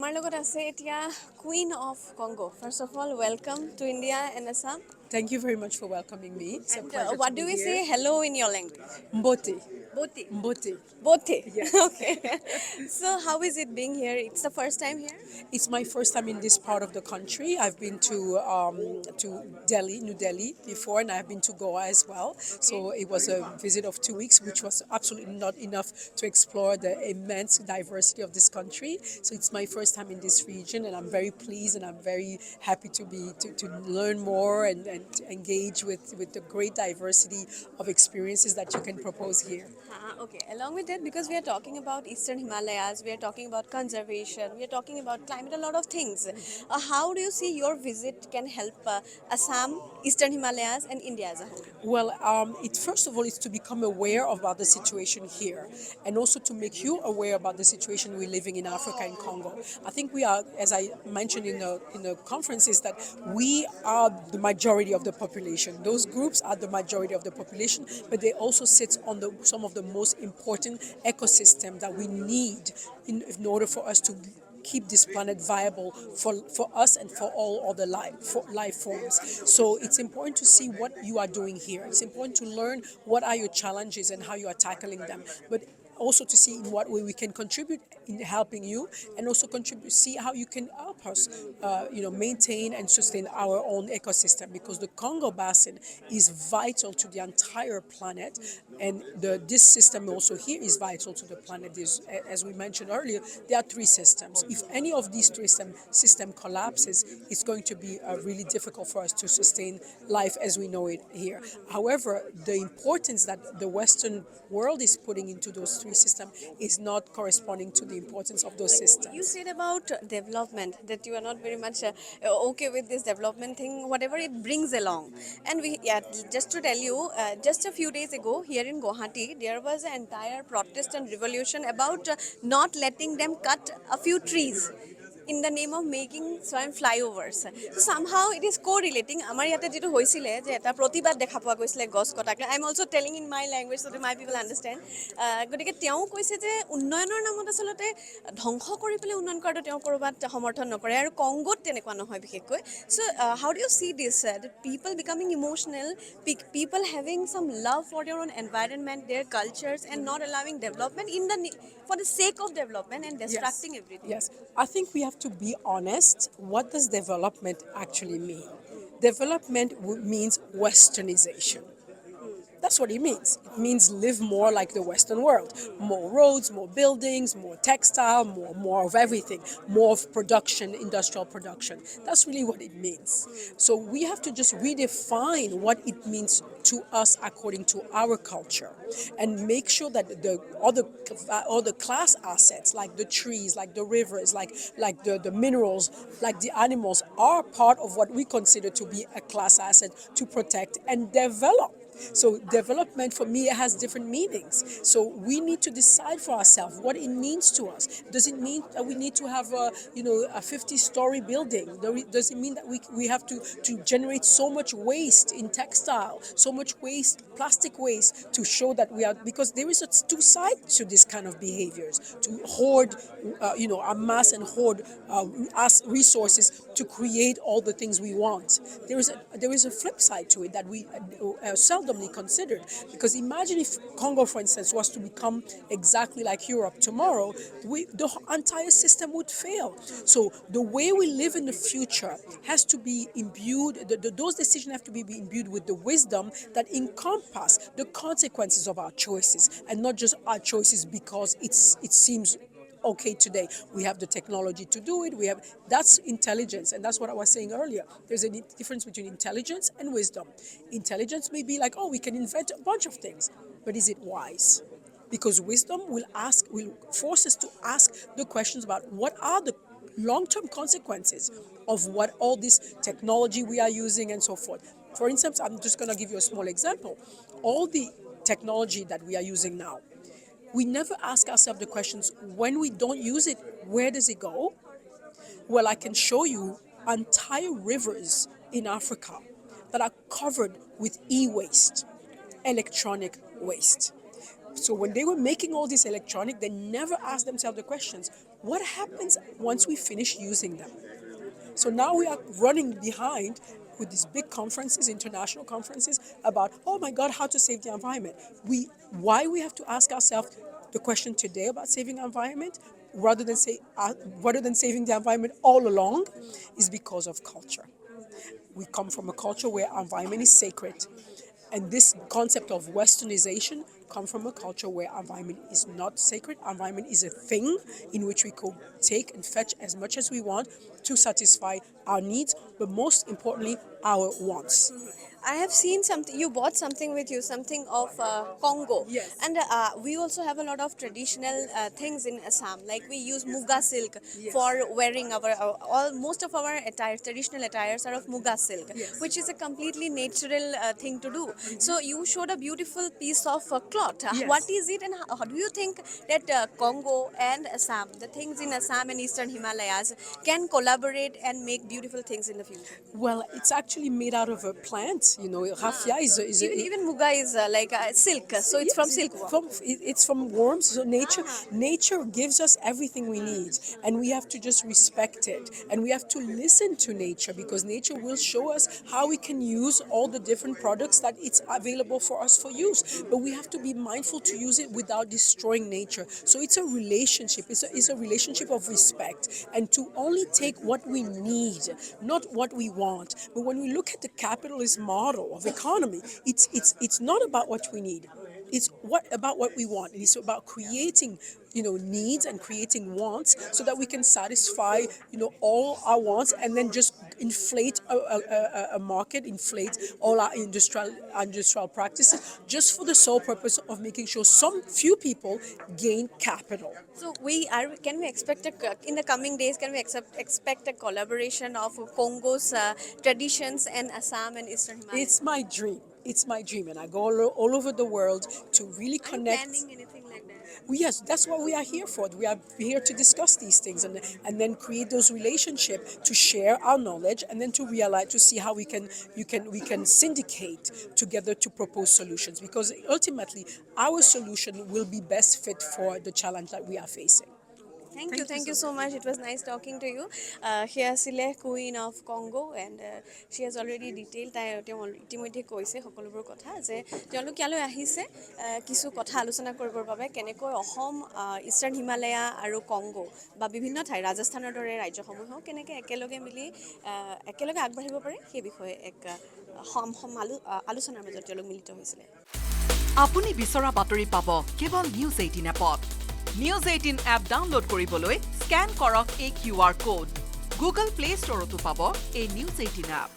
আমাৰ লগত আছে এতিয়া Queen of Congo. First of all, welcome to India and Assam. Thank you very much for welcoming me. It's a And pleasure what to do be we here. say hello in your language? Mbote. Bote. Mbote. Bote. Yes. Okay. So how is it being here? It's the first time here? It's my first time in this part of the country. I've been to Delhi, New Delhi before, and I've been to Goa as well. So it was a visit of 2 weeks, which was absolutely not enough to explore the immense diversity of this country. So it's my first time in this region, and I'm very pleased and I'm very happy to learn more and engage with the great diversity of experiences that you can propose here. Okay. Along with that, because we are talking about Eastern Himalayas, we are talking about conservation, we are talking about climate, a lot of things. How do you see your visit can help Assam, Eastern Himalayas, and India as a whole? Well, it first of all is to become aware about the situation here, and also to make you aware about the situation we're living in Africa and Congo. I think we are, as I mentioned in the conference, is that we are the majority of the population. Those groups are the majority of the population, but they also sit on some of the most important ecosystems that we need in order for us to keep this planet viable for us and for all other life forms. So it's important to see what you are doing here. It's important to learn what are your challenges and how you are tackling them. But also to see in what way we can contribute in helping you, and also see how you can help us, maintain and sustain our own ecosystem, because the Congo Basin is vital to the entire planet, and this system also here is vital to the planet. As we mentioned earlier, there are three systems. If any of these three system collapses, it's going to be really difficult for us to sustain life as we know it here. However, the importance that the Western world is putting into those three systems is not corresponding to the importance of those systems. You said about development, that you are not very much okay with this development thing, whatever it brings along. And just to tell you, just a few days ago here in Guwahati, there was an entire protest and revolution about not letting them cut a few trees in the name of making some flyovers. So somehow it is correlating. আমাৰ ইয়াতে যেটো হৈছিলে যে এটা প্ৰতিবাদ দেখা পোৱা গৈছিলে গছ কটাকলে. I am also telling in my language so that my people understand. গতিকে তেওঁ কৈছে যে উন্নয়নৰ নামত আসলতে ধ্বংস কৰি পেলাই উন্নয়ন কৰাটো তেওঁ কৰবাত সমৰ্থন নকৰে, আৰু কংগোত তেনেকুৱা নহয় বিশেষকৈ. So how do you see this, that people becoming emotional, people having some love for their own environment, their cultures, and not allowing development for the sake of development and distracting everything? Yes, I think we have to be honest. What does development actually mean? Development means westernization. That's what it means. It means live more like the Western world. More roads, more buildings, more textile, more of everything, more of production, industrial production. That's really what it means. So we have to just redefine what it means to us according to our culture, and make sure that the other class assets, like the trees, like the rivers, like the minerals, like the animals, are part of what we consider to be a class asset to protect and develop. So development for me has different meanings. So we need to decide for ourselves what it means to us. Does it mean that we need to have a 50-story building? Does it mean that we have to generate so much waste in textile, so much waste, plastic waste, to show that we are, because there is two sides to this kind of behaviors, to hoard, amass and hoard us resources to create all the things we want. There is a flip side to it that we seldomly considered, because imagine if Congo, for instance, was to become exactly like Europe tomorrow, the entire system would fail. So the way we live in the future has to be imbued, those decisions have to be imbued with the wisdom that encompass the consequences of our choices, and not just our choices because it seems okay today. We have the technology to do it. That's intelligence, and that's what I was saying earlier. There's a difference between intelligence and wisdom. Intelligence may be like, we can invent a bunch of things, but is it wise? Because wisdom will force us to ask the questions about what are the long-term consequences of what all this technology we are using and so forth. For instance, I'm just going to give you a small example. All the technology that we are using now, we never ask ourselves the questions, when we don't use it, where does it go? Well, I can show you entire rivers in Africa that are covered with e-waste, electronic waste. So when they were making all this electronic, they never asked themselves the questions, What happens once we finish using them? So now we are running behind with these big conferences, international conferences, about, oh my God, how to save the environment. Why we have to ask ourselves the question today about saving the environment, rather than saving the environment all along, is because of culture. We come from a culture where our environment is sacred. And this concept of westernization comes from a culture where our environment is not sacred. Our environment is a thing in which we could take and fetch as much as we want to satisfy our needs, but most importantly, our wants. I have seen something, you bought something with you, something of Congo. Yes. And we also have a lot of traditional things in Assam. Like we use Muga silk for wearing most of our attires, traditional attires are of Muga silk, which is a completely natural thing to do. So you showed a beautiful piece of cloth. What is it, and how do you think that Congo and Assam, the things in Assam and Eastern Himalayas, can collaborate and make beautiful things in the future? Well, it's actually made out of a plant. Raffia is Even Muga is like silk, so it's from silkworm. It's from worms. So nature gives us everything we need, and we have to just respect it, and we have to listen to nature, because nature will show us how we can use all the different products that it's available for us for use. But we have to be mindful to use it without destroying nature. So it's a relationship. It's a relationship of respect, and to only take what we need, not what we want. But when we look at the capitalist model of economy, it's not about what we need. It's about what we want. It's about creating, needs and creating wants, so that we can satisfy, all our wants, and then just inflate a market, inflate all our industrial practices, just for the sole purpose of making sure some few people gain capital. So can we expect in the coming days, can we expect a collaboration of Congo's traditions and Assam and Eastern Himalayas? It's my dream. It's my dream, and I go all over the world to really connect. Are you planning anything like that? Yes, that's what we are here for. We are here to discuss these things, and then create those relationships, to share our knowledge, and then to realize, to see how we can syndicate together to propose solutions, because ultimately our solution will be best fit for the challenge that we are facing. Thank you so much. It was nice talking to you. She is Queen of Congo, and she has already detailed ইতিমধ্যে কৈছে সকলোবোৰ কথা যে তেওঁলোক ইয়ালৈ আহিছে কিছু কথা আলোচনা কৰিবৰ বাবে কেনেকৈ অসম ইষ্টাৰ্ণ হিমালয়া আৰু কংগো বা বিভিন্ন ঠাই ৰাজস্থানৰ দৰে ৰাজ্যসমূহ কেনেকৈ একেলগে মিলি একেলগে আগবাঢ়িব পাৰে সেই বিষয়ে এক আলোচনাৰ মাজত তেওঁলোক মিলিত হৈছিলে। আপুনি বিচৰা বাতৰি পাব কেৱল নিউজ 18 এপত। News 18 এপ ডাউনলোড কৰিবলৈ স্ক্যান কৰক এই QR code. Google Play Store তো পাব এই News 18 এপ।